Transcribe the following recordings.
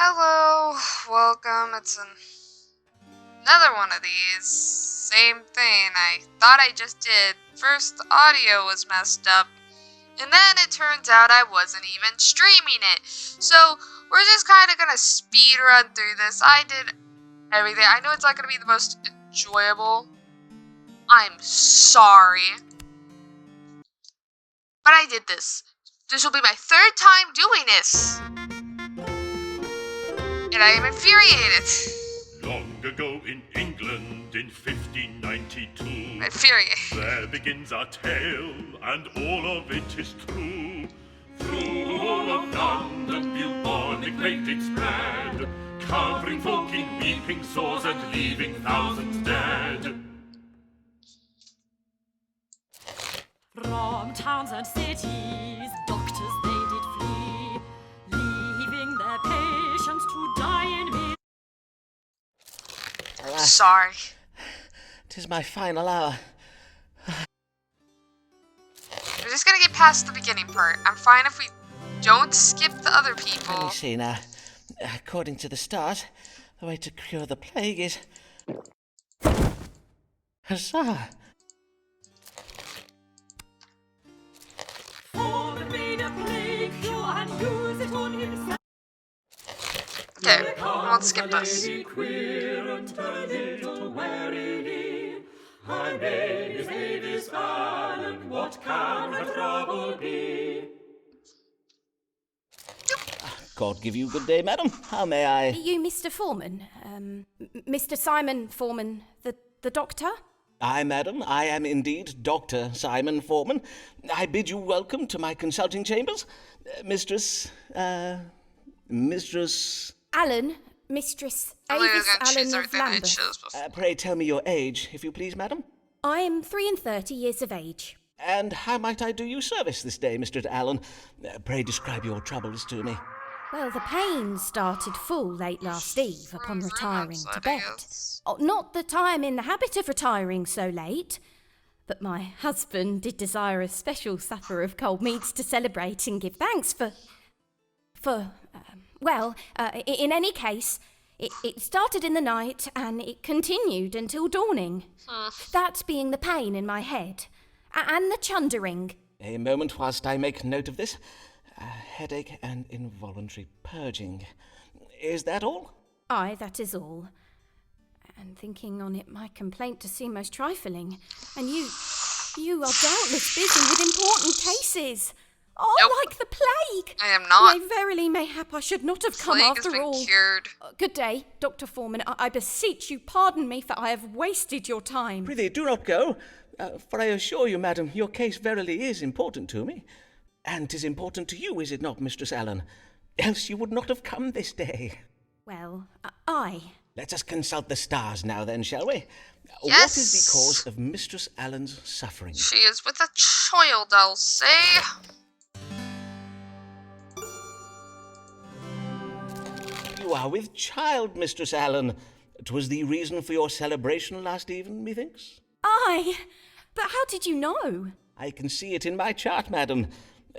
Hello, welcome. Another one of these. Same thing. I thought I just did. First, the audio was messed up, and then it turns out I wasn't even streaming it. So, we're just kind of gonna speed run through this. I did everything. I know it's not gonna be the most enjoyable. I'm sorry. But I did this. This will be my third time doing this. And I am infuriated. Long ago in England in 1592, Infuriated. there begins our tale, and all of it is true. Through all of London, bubonic plague did spread, covering folk in weeping sores and leaving thousands dead. From towns and cities, doctors they did flee, leaving their patients to die in misery. Alas, Sorry. 'tis my final hour. We're just gonna get past the beginning part. I'm fine if we don't skip the other Let people. me see now. According to the stars, the way to cure the plague is... Huzzah! For made a plague cure and use it on himself. Okay, let's skip this. Queer and a little warily. Her name is Mavis Allen. What can her trouble be? God give you good day, madam. How may I... Are you Mr. Foreman? Mr. Simon Foreman, the doctor? Aye, madam, I am indeed Dr. Simon Foreman. I bid you welcome to my consulting chambers. Mistress... Alan, Mistress I was Avis gonna choose Allen of everything I Lambeth. chose before. pray tell me your age, if you please, madam. I am 33 years of age. And how might I do you service this day, Mr. Allen? Pray describe your troubles to me. Well, the pain started full late last eve upon From retiring outside, to I bed. guess. Oh, not that I am in the habit of retiring so late, but my husband did desire a special supper of cold meats to celebrate and give thanks in any case, it started in the night and it continued until dawning. That being the pain in my head and the chundering. A moment whilst I make note of this. Headache and involuntary purging. Is that all? Aye, that is all. And thinking on it, my complaint to seem most trifling. And you are doubtless busy with important cases. Oh, Nope. like the plague! I am not. Nay, verily, mayhap I should not have come Plague has after been all. cured. Good day, Dr. Foreman. I beseech you, pardon me, for I have wasted your time. Prithee, do not go, for I assure you, madam, your case verily is important to me. And 'tis important to you, is it not, Mistress Allen? Else you would not have come this day. Well, aye. Let us consult the stars now, then, shall we? What Yes. is the cause of Mistress Allen's suffering? She is with a child, I'll say. You are with child, Mistress Allen. 'Twas the reason for your celebration last even, methinks. Aye. But how did you know? I can see it in my chart, madam.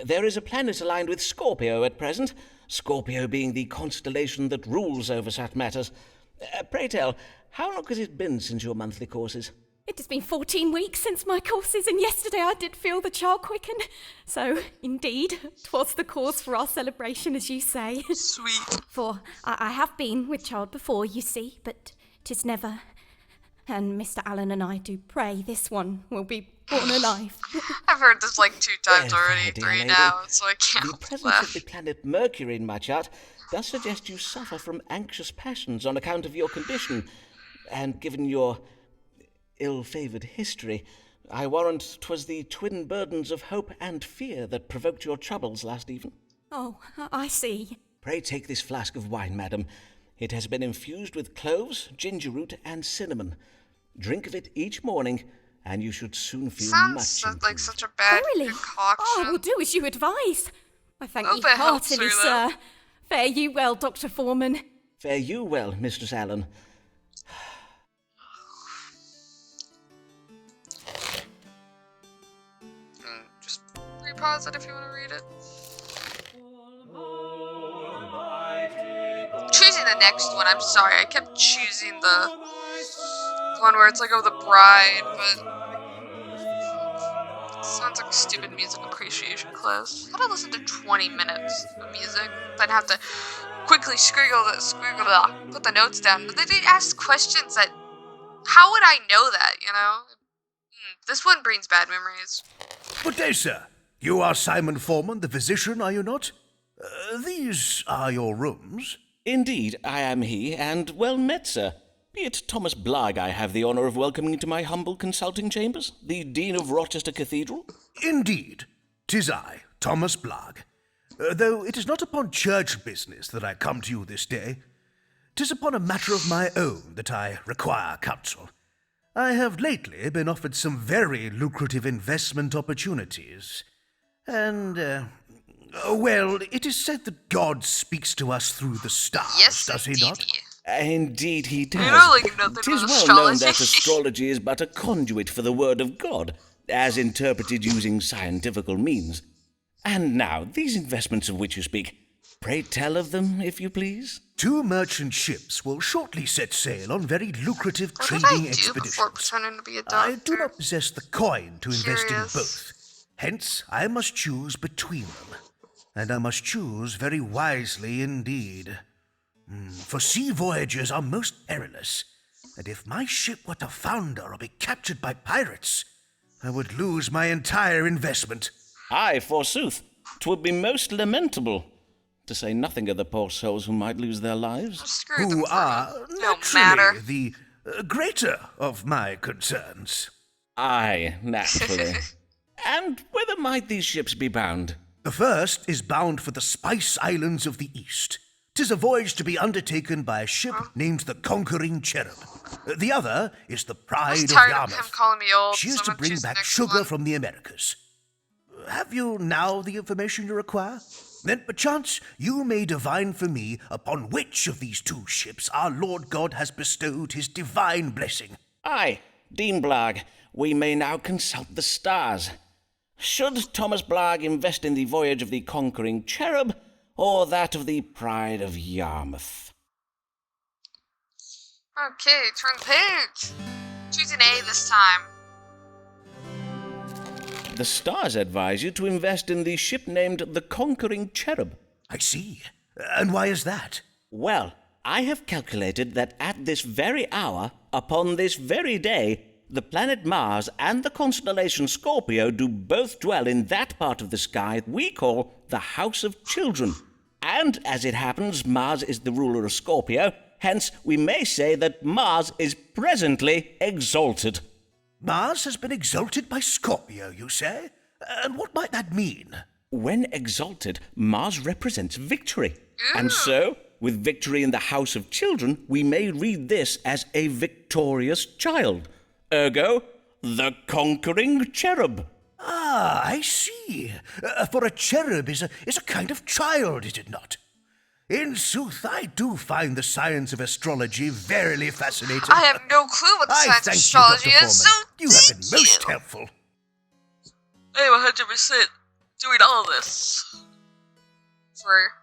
There is a planet aligned with Scorpio at present, Scorpio being the constellation that rules over such matters. Pray tell, how long has it been since your monthly courses? It has been 14 weeks since my courses, and yesterday I did feel the child quicken. So, indeed, 'twas the cause for our celebration, as you say. Sweet. For I have been with child before, you see, but 'tis never. And Mr. Allen and I do pray this one will be born alive. I've heard this like 2 times Well, already, dear 3 lady, now, so I The can't presence laugh. of the planet Mercury in my chart does suggest you suffer from anxious passions on account of your condition, and given your ill-favoured history, I warrant 'twas the twin burdens of hope and fear that provoked your troubles last even. Oh, I see. Pray take this flask of wine, madam. It has been infused with cloves, ginger root, and cinnamon. Drink of it each morning, and you should soon feel Sounds much like improved. such a bad Verily. concoction. Oh, I will do as you advise. I thank Hope you it helps heartily, her, sir. Fare you well, Dr. Foreman. Fare you well, Mistress Allen. Just repause it if you want to read it. the next one. I'm sorry, I kept choosing the one where it's like, oh, the bride, but it sounds like a stupid music appreciation class. I thought I listened to 20 minutes of music, then have to quickly put the notes down. But they did ask questions that, how would I know that, you know? This one brings bad memories. Good day, sir. You are Simon Foreman, the physician, are you not? These are your rooms. Indeed, I am he, and well met, sir. Be it Thomas Blagg I have the honour of welcoming to my humble consulting chambers, the Dean of Rochester Cathedral? Indeed. 'Tis I, Thomas Blagg. Though it is not upon church business that I come to you this day. 'Tis upon a matter of my own that I require counsel. I have lately been offered some very lucrative investment opportunities. And, well, it is said that God speaks to us through the stars, Yes, does he indeed. not? Indeed he does. You know, like, nothing 'Tis but well known astrology. that astrology is but a conduit for the word of God, as interpreted using scientifical means. And now, these investments of which you speak, pray tell of them, if you please. 2 merchant ships will shortly set sail on very lucrative What did trading I do before expeditions. pretending to be a I doctor? do not possess the coin to invest in Curious. both. Hence, I must choose between them. And I must choose very wisely indeed. For sea voyages are most perilous, and if my ship were to founder or be captured by pirates, I would lose my entire investment. Aye, forsooth, 'twould be most lamentable, to say nothing of the poor souls who might lose their lives. Screw them Who for are me. No matter. naturally the greater of my concerns. Aye, naturally. And whither might these ships be bound? The first is bound for the Spice Islands of the East. 'Tis a voyage to be undertaken by a ship named the Conquering Cherub. The other is the I Pride was of tired of him Yarmouth. calling me old. She is so to I'm gonna bring choose the back next sugar one. from the Americas. Have you now the information you require? Then perchance you may divine for me upon which of these 2 ships our Lord God has bestowed his divine blessing. Aye, Dean Blagg, we may now consult the stars. Should Thomas Blagg invest in the voyage of the Conquering Cherub, or that of the Pride of Yarmouth? Okay, turn the page. Choose an A this time. The stars advise you to invest in the ship named the Conquering Cherub. I see. And why is that? Well, I have calculated that at this very hour, upon this very day, the planet Mars and the constellation Scorpio do both dwell in that part of the sky we call the House of Children. And, as it happens, Mars is the ruler of Scorpio, hence we may say that Mars is presently exalted. Mars has been exalted by Scorpio, you say? And what might that mean? When exalted, Mars represents victory. And so, with victory in the House of Children, we may read this as a victorious child. Ergo, the Conquering Cherub. Ah, I see. For a cherub is a kind of child, is it not? In sooth, I do find the science of astrology verily fascinating. I have no clue what the I science of thank astrology you, Dr. is, Foreman. so You have been thank most you. helpful. I am 100% doing all this for.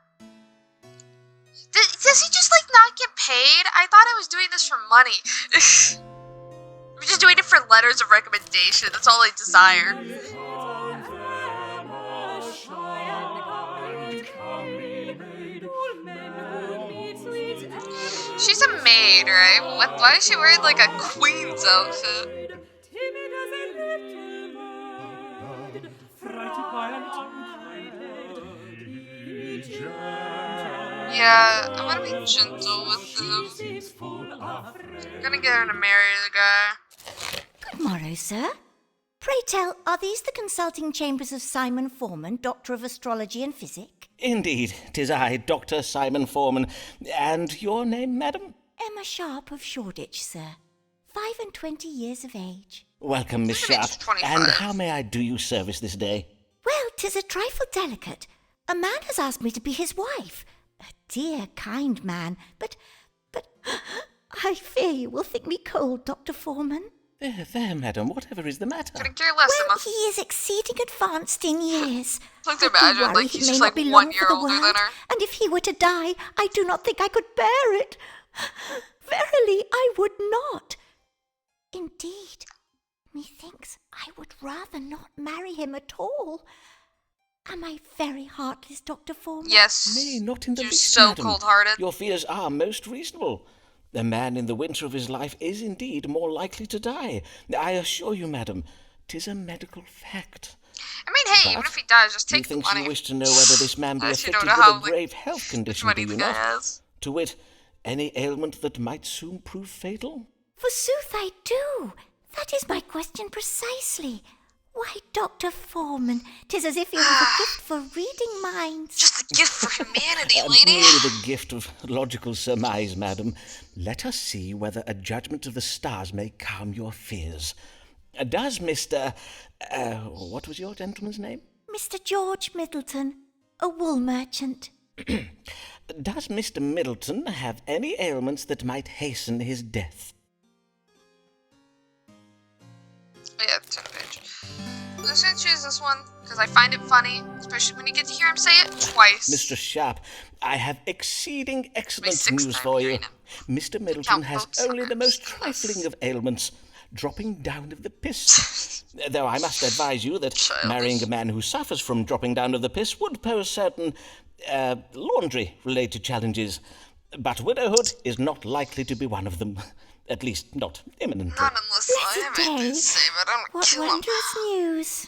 Does he just like not get paid? I thought I was doing this for money. I'm just doing it for letters of recommendation. That's all I desire. She's a maid, right? Why is she wearing like a queen's outfit? Yeah, I'm gonna be gentle with this. I'm gonna get her to marry the guy. Good morrow, sir. Pray tell, are these the consulting chambers of Simon Foreman, Doctor of Astrology and Physic? Indeed, 'tis I, Dr. Simon Foreman. And your name, madam? Emma Sharp of Shoreditch, sir. 25 years of age. Welcome, Miss She's Sharp. 25. And how may I do you service this day? Well, 'tis a trifle delicate. A man has asked me to be his wife. A dear, kind man, but I fear you will think me cold, Dr. Foreman. There, madam, whatever is the matter? Couldn't care less, Well, Emma. he is exceeding advanced in years. Like to I do imagine, worry like, he he's may just, not like, be 1 long year for the older than world, her. and if he were to die, I do not think I could bear it. Verily, I would not. Indeed, methinks I would rather not marry him at all. Am I very heartless, Dr. Foreman? Yes. Nay, not in the You're least, so madam. cold-hearted. Your fears are most reasonable. A man in the winter of his life is indeed more likely to die. I assure you, madam, 'tis a medical fact. I mean, hey, even But if he dies, just take the methinks money. you wish to know whether this man be Unless you don't afflicted know with how, a grave health condition, money do the you guy not? has. To wit, any ailment that might soon prove fatal? Forsooth I do. That is my question precisely. Why, Dr. Foreman, 'tis as if you have a gift for reading minds. Just a gift for humanity, And lady. merely the gift of logical surmise, madam. Let us see whether a judgment of the stars may calm your fears. Does Mr. What was your gentleman's name? Mr. George Middleton, a wool merchant. Does Mr. Middleton have any ailments that might hasten his death? Oh, yeah, turn the page. I'm just gonna choose this one because I find it funny, especially when you get to hear him say it twice. Mr. Sharp, I have exceeding excellent sixth news time for you. hearing him. Mr. Middleton count has both only the most suckers. trifling of ailments, dropping down of the piss. Though I must advise you that Childish. marrying a man who suffers from dropping down of the piss would pose certain laundry-related challenges. But widowhood is not likely to be one of them. At least, not imminently. Not unless I Blessed make day. this save it. I'm gonna What kill him. wondrous news.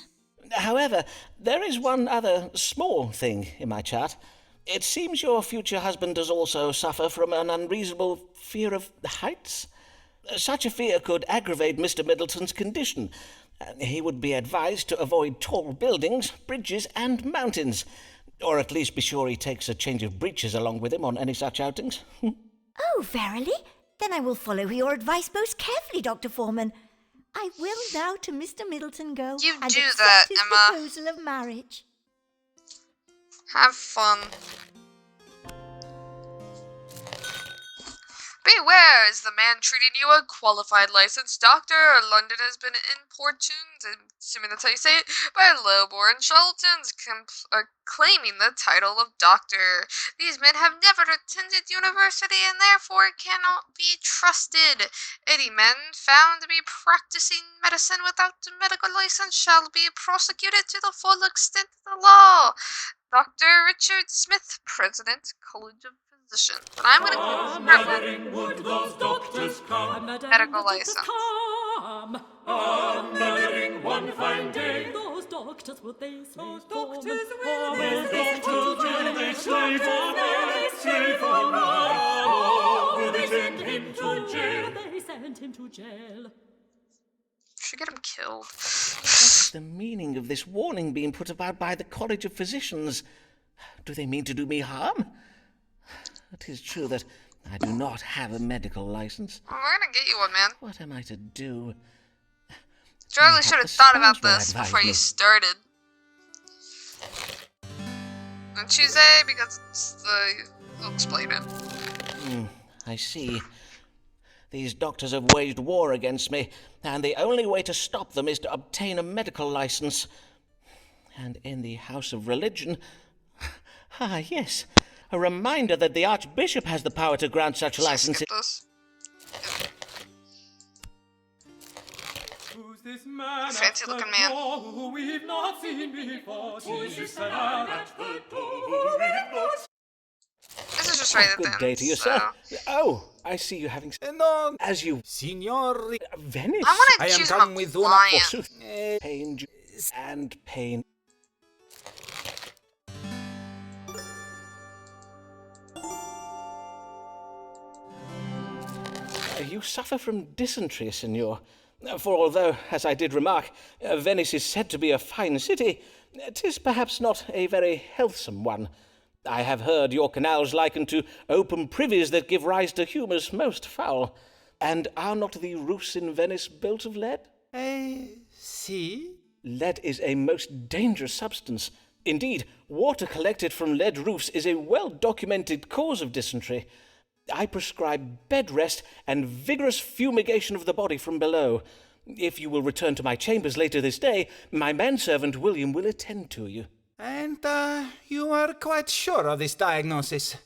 However, there is one other small thing in my chart. It seems your future husband does also suffer from an unreasonable fear of heights. Such a fear could aggravate Mr. Middleton's condition. He would be advised to avoid tall buildings, bridges, and mountains. Or at least be sure he takes a change of breeches along with him on any such outings. Oh, verily? Then I will follow your advice most carefully, Dr. Foreman. I will now to Mr. Middleton go You and do accept that, his Emma. proposal of marriage. Have fun. Beware, is the man treating you a qualified licensed doctor? London has been importuned, assuming that's how you say it, by low-born charlatans claiming the title of doctor. These men have never attended university and therefore cannot be trusted. Any men found to be practicing medicine without a medical license shall be prosecuted to the full extent of the law. Dr. Richard Smith, President, College of Physicians. And I'm going to Mattering would those doctors come, medical license. come. Mattering one fine day, those doctors will they slave those doctors will they slave on us, slave on us. Oh, will they send him to jail? They send him to jail. Should get him killed. What's the meaning of this warning being put about by the College of Physicians? Do they mean to do me harm? It is true that I do not have a medical license. Well, we're gonna get you one, man. What am I to do? Charlie Mayhap should have the thought about stars will this advise before you me. started. And choose A because it's the... I'll explain it. I see. These doctors have waged war against me, and the only way to stop them is to obtain a medical license. And in the House of Religion... Ah, yes. A reminder that the Archbishop has the power to grant such licenses. Skip this. Who's this man Fancy at the looking man. door who we've not seen before? Who's this man at the door who we've not This is just right at the Good end. day to you, so. sir. Oh, I see you having... No, As you... signor, Venice. I want I to am choose him come a with una client. Forsooth. Pain and pain. You suffer from dysentery, signor. For although, as I did remark, Venice is said to be a fine city, 'tis perhaps not a very healthsome one. I have heard your canals likened to open privies that give rise to humours most foul. And are not the roofs in Venice built of lead? see? Lead is a most dangerous substance. Indeed, water collected from lead roofs is a well-documented cause of dysentery. I prescribe bed rest and vigorous fumigation of the body from below. If you will return to my chambers later this day, my manservant William will attend to you. And, you are quite sure of this diagnosis?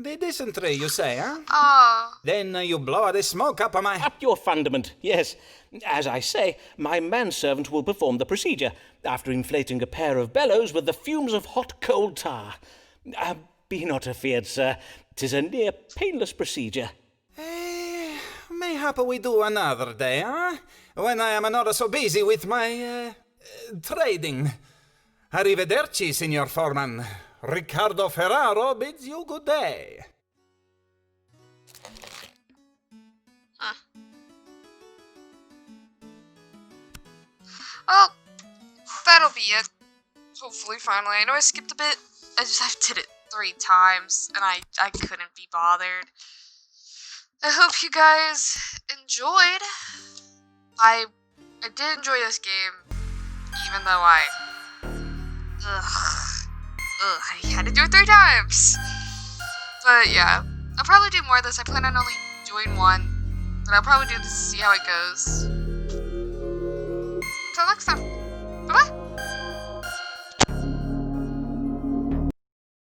The dysentery, you say, huh? Oh. Then you blow the smoke up my... Up your fundament, yes. As I say, my manservant will perform the procedure, after inflating a pair of bellows with the fumes of hot coal tar. Be not afeard, sir. 'Tis a near painless procedure. Mayhap we do another day, huh? When I am not so busy with my, trading. Arrivederci, Signor Foreman. Riccardo Ferraro bids you good day. Well, that'll be it. Hopefully, finally. I know I skipped a bit. I did it 3 times, and I couldn't be bothered. I hope you guys enjoyed. I did enjoy this game, even though I had to do it 3 times. But yeah, I'll probably do more of this. I plan on only doing 1, but I'll probably do this to see how it goes. Until next time.